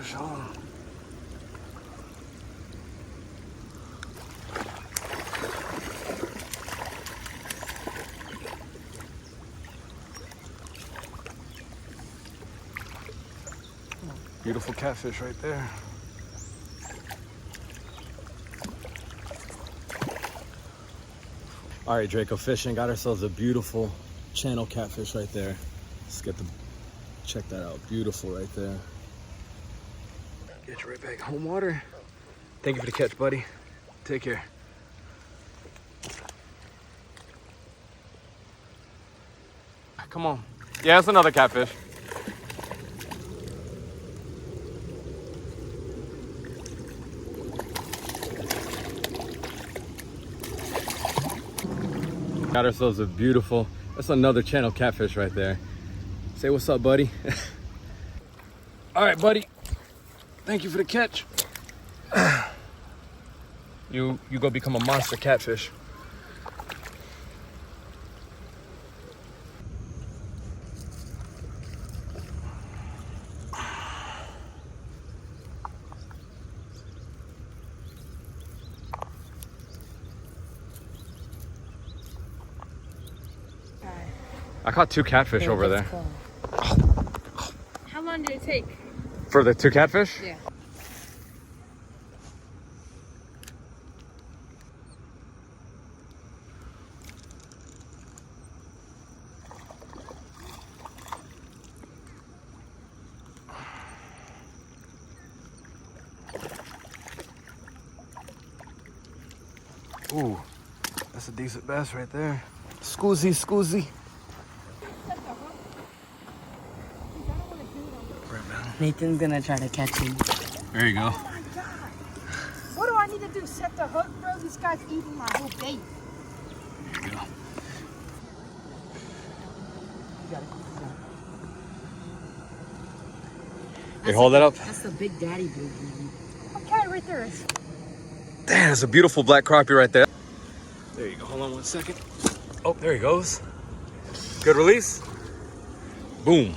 Show him. Beautiful catfish right there. All right, Draco Fishing got ourselves a beautiful channel catfish right there. Let's get the, check that out. Beautiful right there. Get you right back home water. Thank you for the catch, buddy. Take care. Come on. Yeah, it's another catfish. Got ourselves a beautiful, that's another channel catfish right there. Say what's up, buddy. All right, buddy. Thank you for the catch. You go become a monster catfish. I caught 2 catfish over there. Cool. How long did it take? For the 2 catfish? Yeah. Ooh, that's a decent bass right there. Scoozy, scoozy. Nathan's gonna try to catch him. There you go. Oh my God. What do I need to do? Set the hook, bro? This guy's eating my whole bait. There you go. Hey, hold that up. That's the Big Daddy baby. Okay, right there. Damn, that's a beautiful black crappie right there. There you go. Hold on 1 second. Oh, there he goes. Good release. Boom.